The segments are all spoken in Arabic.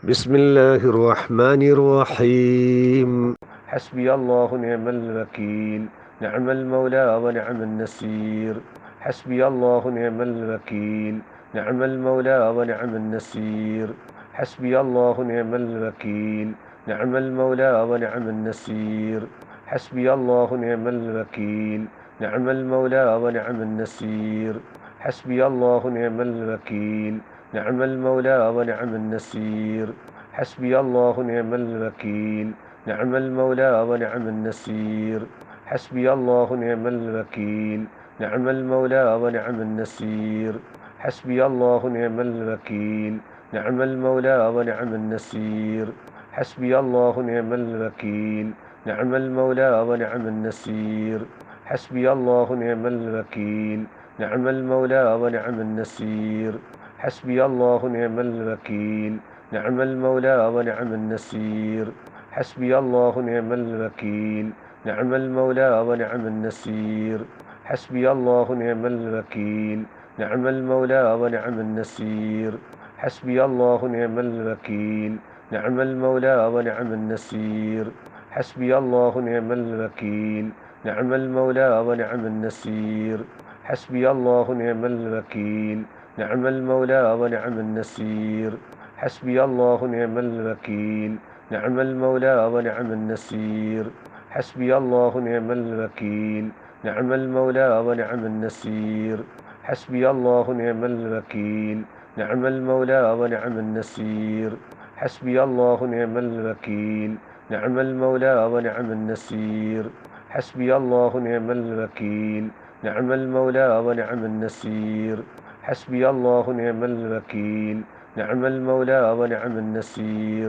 بسم الله الرحمن الرحيم. حسبي الله نعم الوكيل، نعم المولى ونعم النصير. حسبي الله نعم الوكيل، نعم المولى ونعم النصير. حسبي الله نعم الوكيل، نعم المولى ونعم النصير. حسبي الله نعم الوكيل، نعم المولى ونعم النصير. حسبي الله نعم الوكيل، نعم المولى ونعم النصير. حسبي الله نعم الوكيل، نعم المولى ونعم النصير. حسبي الله نعم الوكيل، نعم المولى ونعم النصير. حسبي الله نعم الوكيل، نعم المولى ونعم النصير. حسبي الله نعم الوكيل، نعم المولى ونعم النصير. حسبي الله نعم الوكيل، نعم المولى ونعم النصير. حسبي الله نعم الوكيل، نعم المولى ونعم النصير. حسبي الله نعم الوكيل، نعم المولى ونعم النصير. حسبي الله نعم الوكيل، نعم المولى ونعم النصير. حسبي الله نعم الوكيل، نعم المولى ونعم النصير. حسبي الله نعم الوكيل، نعم المولى ونعم النصير. حسبي الله نعم الوكيل، نعم المولى ونعم النصير. حسبي الله نعم الوكيل، نعم المولى ونعم النصير. حسبي الله نعم الوكيل، نعم المولى ونعم النصير. حسبي الله نعم الوكيل، نعم المولى ونعم النصير. حسبي الله نعم الوكيل، نعم المولى ونعم النصير. حسبي الله نعم الوكيل، نعم المولى ونعم النصير. حسبي الله نعم الوكيل، نعم المولى ونعم النصير. حسبي الله نعم الوكيل، نعم المولى ونعم النصير.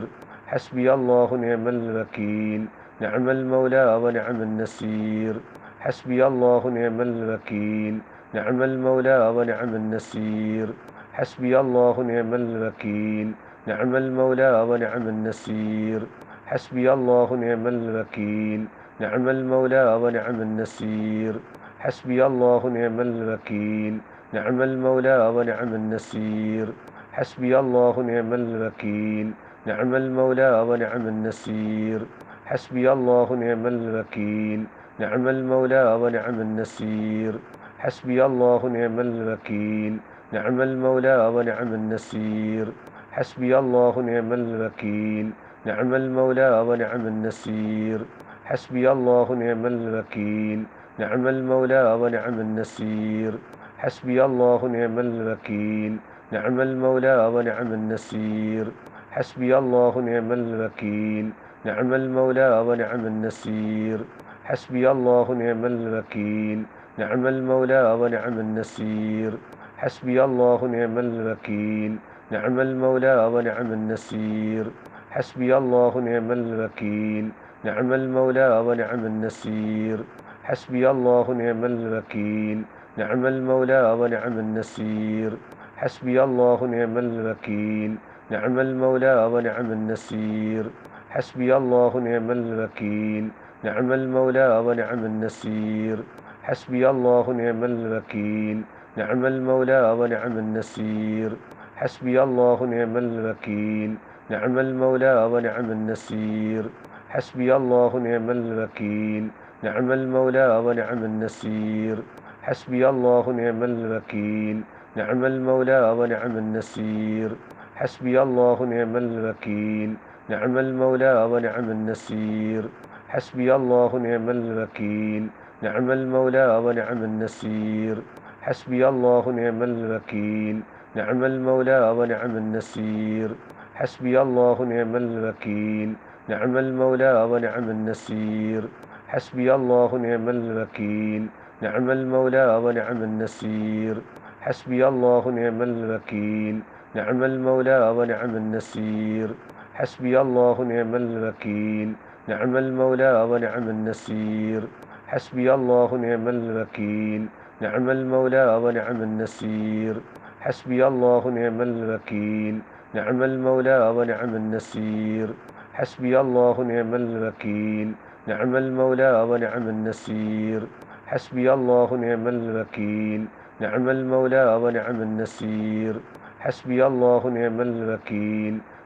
حسبي الله نعم الوكيل، نعم المولى ونعم النصير. حسبي الله نعم الوكيل، نعم المولى ونعم النصير. حسبي الله نعم الوكيل، نعم المولى ونعم النصير. حسبي الله نعم الوكيل، نعم المولى ونعم النصير. حسبي الله نعم الوكيل، نعم المولى ونعم النصير. حسبي الله نعم الوكيل، نعم المولى ونعم النصير. حسبي الله نعم الوكيل، نعم المولى ونعم النصير. حسبي الله نعم الوكيل، نعم المولى ونعم النصير. حسبي الله نعم الوكيل، نعم المولى ونعم النصير. حسبي الله نعم الوكيل، نعم المولى ونعم النصير. حسبي الله نعم الوكيل، نعم المولى ونعم النصير. حسبي الله نعم الوكيل، نعم المولى ونعم النصير. حسبي الله نعم الوكيل، نعم المولى ونعم النصير. حسبي الله نعم الوكيل، نعم المولى ونعم النصير. حسبي الله نعم الوكيل، نعم المولى ونعم النصير. حسبي الله نعم الوكيل، نعم المولى ونعم النصير. حسبي الله نعم الوكيل، نعم المولى ونعم النصير. حسبي الله نعم الوكيل، نعم المولى ونعم النصير. حسبي الله نعم الوكيل، نعم المولى ونعم النصير. حسبي الله نعم الوكيل، نعم المولى ونعم النصير. حسبي الله نعم الوكيل، نعم المولى ونعم النصير. حسبي الله نعم الوكيل، نعم المولى ونعم النصير. حسبي الله نعم الوكيل، نعم المولى ونعم النصير. حسبي الله نعم الوكيل، نعم المولى ونعم النصير. حسبي الله نعم الوكيل، نعم المولى ونعم النصير. حسبي الله نعم الوكيل، نعم المولى ونعم النصير. حسبي الله نعم الوكيل، نعم المولى ونعم النصير. حسبي الله نعم الوكيل، نعم المولى ونعم النصير. حسبي الله نعم الوكيل، نعم المولى ونعم النصير. حسبي الله نعم الوكيل، نعم المولى ونعم النصير. حسبي الله نعم الوكيل، نعم المولى ونعم النصير. حسبي الله نعم الوكيل، نعم المولى ونعم النصير. حسبي الله نعم الوكيل،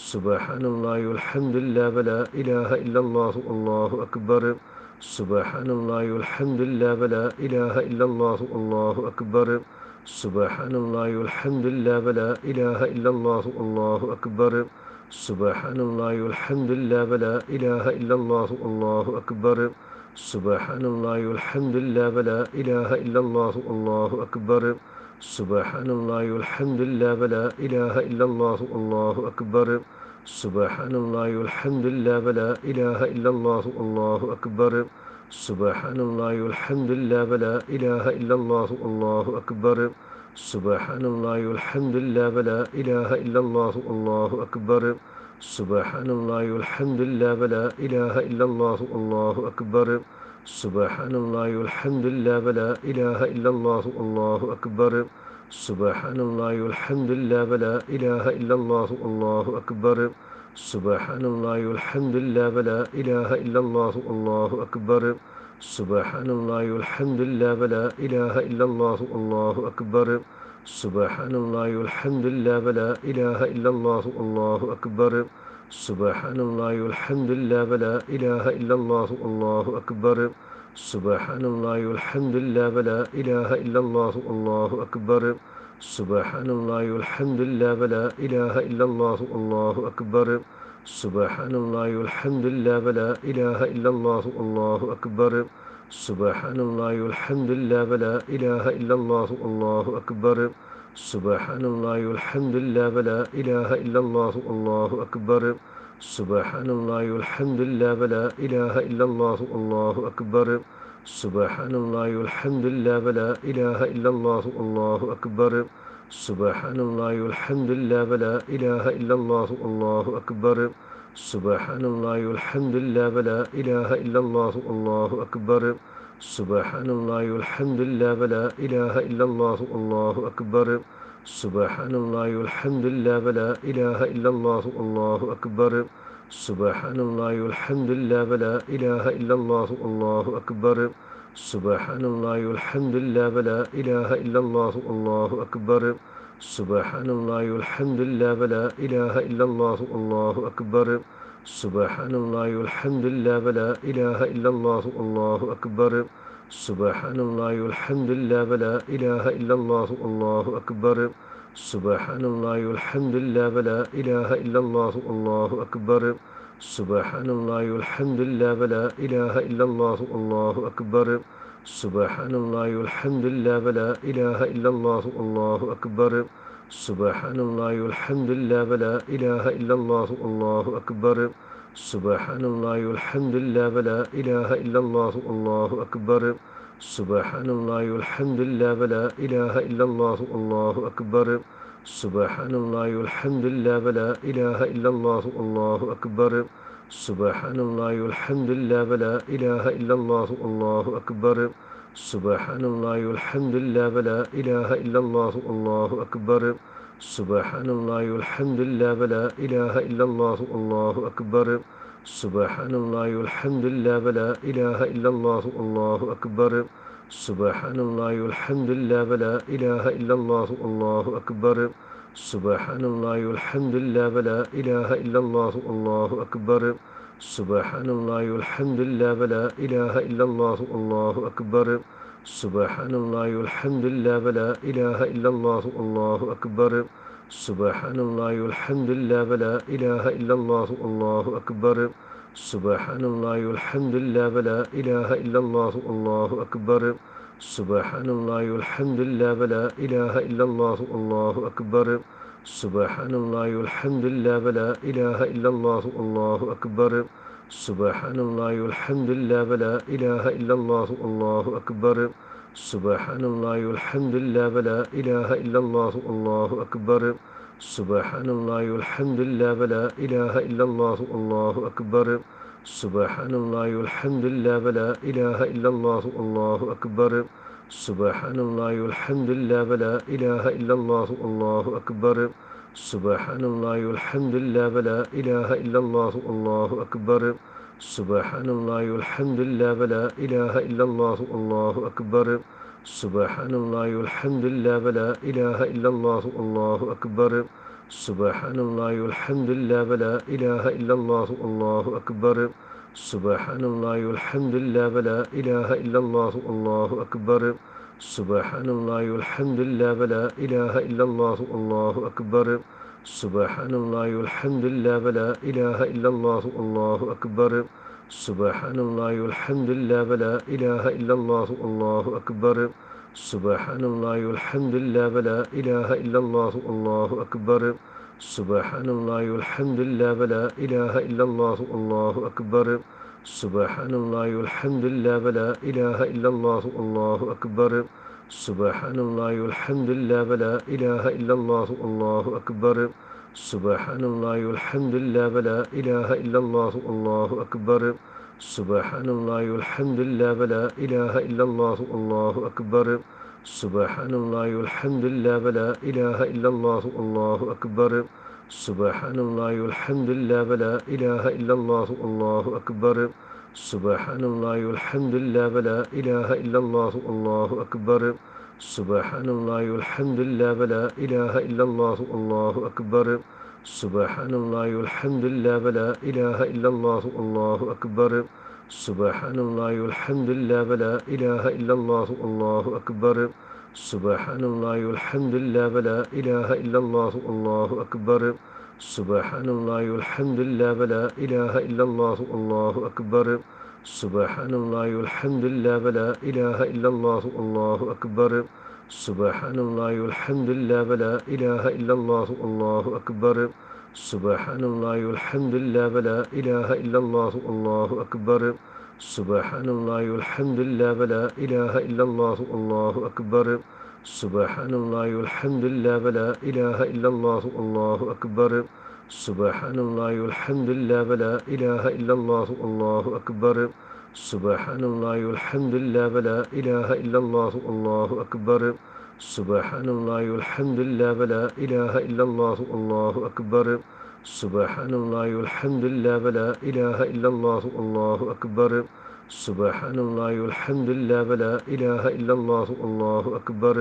سبحان الله والحمد لله ولا إله إلا الله الله أكبر سبحان الله والحمد لله ولا إله إلا الله الله أكبر سبحان الله والحمد لله ولا إله إلا الله الله أكبر سبحان الله والحمد لله ولا إله إلا الله الله أكبر سبحان الله والحمد لله ولا إله إلا الله الله أكبر سبحان الله والحمد لله ولا إله إلا الله الله أكبر سبحان الله والحمد لله ولا إله إلا الله الله أكبر سبحان الله والحمد لله ولا إله إلا الله الله أكبر سبحان الله والحمد لله ولا إله إلا الله الله أكبر سبحان الله والحمد لله ولا إله إلا الله الله أكبر سبحان الله والحمد لله ولا إله إلا الله الله أكبر سبحان الله والحمد لله ولا إله إلا الله الله أكبر سبحان الله والحمد لله ولا إله إلا الله الله أكبر سبحان الله والحمد لله ولا إله إلا الله الله أكبر سبحان الله والحمد لله ولا إله إلا الله الله أكبر سبحان الله والحمد لله ولا إله إلا الله الله أكبر سبحان الله والحمد لله ولا إله إلا الله الله أكبر سبحان الله والحمد لله ولا إله إلا الله الله أكبر سبحان الله والحمد لله ولا إله إلا الله الله أكبر سبحان الله والحمد لله ولا إله إلا الله الله أكبر سبحان الله والحمد لله ولا إله إلا الله الله أكبر سبحان الله والحمد لله ولا إله إلا الله الله أكبر سبحان الله والحمد لله ولا إله إلا الله الله أكبر سبحان الله والحمد لله ولا إله إلا الله الله أكبر سبحان الله والحمد لله ولا إله إلا الله الله أكبر سبحان الله والحمد لله ولا إله إلا الله الله أكبر سبحان الله والحمد لله ولا إله إلا الله الله أكبر سبحان الله والحمد لله ولا إله إلا الله الله أكبر سبحان الله والحمد لله ولا إله إلا الله الله أكبر سبحان الله والحمد لله ولا إله إلا الله الله أكبر سبحان الله والحمد لله ولا إله إلا الله الله أكبر سبحان الله والحمد لله ولا إله إلا الله الله أكبر سبحان الله والحمد لله ولا إله إلا الله الله أكبر سبحان الله والحمد لله ولا إله إلا الله الله أكبر سبحان الله والحمد لله ولا إله إلا الله الله أكبر سبحان الله والحمد لله ولا إله إلا الله الله أكبر سبحان الله والحمد لله ولا إله إلا الله الله أكبر سبحان الله والحمد لله ولا إله إلا الله الله أكبر سبحان الله والحمد لله ولا إله إلا الله الله أكبر سبحان الله والحمد لله ولا إله إلا الله الله أكبر سبحان الله والحمد لله ولا إله إلا الله الله أكبر سبحان الله والحمد لله ولا إله إلا الله الله أكبر سبحان الله والحمد لله ولا إله إلا الله الله أكبر سبحان الله والحمد لله ولا إله إلا الله الله أكبر سبحان الله والحمد لله ولا إله إلا الله الله أكبر سبحان الله والحمد لله ولا إله إلا الله الله أكبر سبحان الله والحمد لله ولا إله إلا الله الله أكبر سبحان الله والحمد لله ولا إله إلا الله الله أكبر سبحان الله والحمد لله ولا إله إلا الله الله أكبر سبحان الله والحمد لله ولا إله إلا الله الله أكبر سبحان الله والحمد لله ولا إله إلا الله الله أكبر سبحان الله والحمد لله ولا إله إلا الله الله أكبر سبحان الله والحمد لله ولا إله إلا الله الله أكبر سبحان الله والحمد لله ولا إله إلا الله الله أكبر سبحان الله والحمد لله ولا إله إلا الله الله أكبر سبحان الله والحمد لله ولا إله إلا الله الله أكبر سبحان الله والحمد لله ولا إله إلا الله الله أكبر سبحان الله والحمد لله ولا إله إلا الله الله أكبر سبحان الله والحمد لله ولا إله إلا الله الله أكبر സുബ്ഹാനല്ലാഹി വൽഹംദുലില്ലാഹി വലാ ഇലാഹ ഇല്ലല്ലാഹു അല്ലാഹു അക്ബർ. സുബ്ഹാനല്ലാഹി വൽഹംദുലില്ലാഹി വലാ ഇലാഹ ഇല്ലല്ലാഹു അല്ലാഹു അക്ബർ. സുബ്ഹാനല്ലാഹി വൽഹംദുലില്ലാഹി വലാ ഇലാഹ ഇല്ലല്ലാഹു അല്ലാഹു അക്ബർ. സുബ്ഹാനല്ലാഹി വൽഹംദുലില്ലാഹി വലാ ഇലാഹ ഇല്ലല്ലാഹു അല്ലാഹു അക്ബർ. സുബ്ഹാനല്ലാഹി വൽഹംദുലില്ലാഹി വലാ ഇലാഹ ഇല്ലല്ലാഹു അല്ലാഹു അക്ബർ. സുബ്ഹാനല്ലാഹി വൽഹംദുലില്ലാഹി വലാ ഇലാഹ ഇല്ലല്ലാഹു അല്ലാഹു അക്ബർ. സുബ്ഹാനല്ലാഹി വൽഹംദുലില്ലാഹി വലാ ഇലാഹ ഇല്ലല്ലാഹു അല്ലാഹു അക്ബർ. സുബ്ഹാനല്ലാഹി വൽഹംദുലില്ലാഹി വലാ ഇലാഹ ഇല്ലല്ലാഹു അല്ലാഹു അക്ബർ. സുബ്ഹാനല്ലാഹി വൽഹംദുലില്ലാഹി വലാ ഇലാഹ ഇല്ലല്ലാഹു അല്ലാഹു അക്ബർ. സുബ്ഹാനല്ലാഹി വൽഹംദുലില്ലാഹി വലാ ഇലാഹ ഇല്ലല്ലാഹു അല്ലാഹു അക്ബർ. സുബ്ഹാനല്ലാഹി വൽഹംദുലില്ലാഹി വലാ ഇലാഹ ഇല്ലല്ലാഹു അല്ലാഹു അക്ബർ. സുബ്ഹാനല്ലാഹി വൽഹംദുലില്ലാഹി വലാ ഇലാഹ ഇല്ലല്ലാഹു അല്ലാഹു അക്ബർ. സുബ്ഹാനല്ലാഹി വൽഹംദുലില്ലാഹി വലാ ഇലാഹ ഇല്ലല്ലാഹു അല്ലാഹു അക്ബർ. സുബ്ഹാനല്ലാഹി വൽഹംദുലില്ലാഹി വലാ ഇലാഹ ഇല്ലല്ലാഹു അല്ലാഹു അക്ബർ. സുബ്ഹാനല്ലാഹി വൽഹംദുലില്ലാഹി വലാ ഇലാഹ ഇല്ലല്ലാഹു അല്ലാഹു അക്ബർ. സുബ്ഹാനല്ലാഹി വൽഹംദുലില്ലാഹി വലാ ഇലാഹ ഇല്ലല്ലാഹു അല്ലാഹു അക്ബർ. സുബ്ഹാനല്ലാഹി വൽഹംദുലില്ലാഹി വലാ ഇലാഹ ഇല്ലല്ലാഹു അല്ലാഹു അക്ബർ. സുബ്ഹാനല്ലാഹി വൽഹംദുലില്ലാഹി വലാ ഇലാഹ ഇല്ലല്ലാഹു അല്ലാഹു അക്ബർ. സുബ്ഹാനല്ലാഹി വൽഹംദുലില്ലാഹി വലാ ഇലാഹ ഇല്ലല്ലാഹു അല്ലാഹു അക്ബർ. സുബ്ഹാനല്ലാഹി വൽഹംദുലില്ലാഹി വലാ ഇലാഹ ഇല്ലല്ലാഹു അല്ലാഹു അക്ബർ. സുബ്ഹാനല്ലാഹി വൽഹംദുലില്ലാഹി വലാ ഇലാഹ ഇല്ലല്ലാഹു അല്ലാഹു അക്ബർ. സുബ്ഹാനല്ലാഹി വൽഹംദുലില്ലാഹി വലാ ഇലാഹ ഇല്ലല്ലാഹു അല്ലാഹു അക്ബർ. സുബ്ഹാനല്ലാഹി വൽഹംദുലില്ലാഹി വലാ ഇലാഹ ഇല്ലല്ലാഹു അല്ലാഹു അക്ബർ. സുബ്ഹാനല്ലാഹി വൽഹംദുലില്ലാഹി വലാ ഇലാഹ ഇല്ലല്ലാഹു അല്ലാഹു അക്ബർ. സുബ്ഹാനല്ലാഹി വൽഹംദുലില്ലാഹി വലാ ഇലാഹ ഇല്ലല്ലാഹു അല്ലാഹു അക്ബർ. സുബ്ഹാനല്ലാഹി വൽഹംദുലില്ലാഹി വലാ ഇലാഹ ഇല്ലല്ലാഹു അല്ലാഹു അക്ബർ. സുബ്ഹാനല്ലാഹി വൽഹംദുലില്ലാഹി വലാ ഇലാഹ ഇല്ലല്ലാഹു അല്ലാഹു അക്ബർ. സുബ്ഹാനല്ലാഹി വൽഹംദുലില്ലാഹി വലാ ഇലാഹ ഇല്ലല്ലാഹു അല്ലാഹു അക്ബർ. സുബ്ഹാനല്ലാഹി വൽഹംദുലില്ലാഹി വലാ ഇലാഹ ഇല്ലല്ലാഹു അല്ലാഹു അക്ബർ.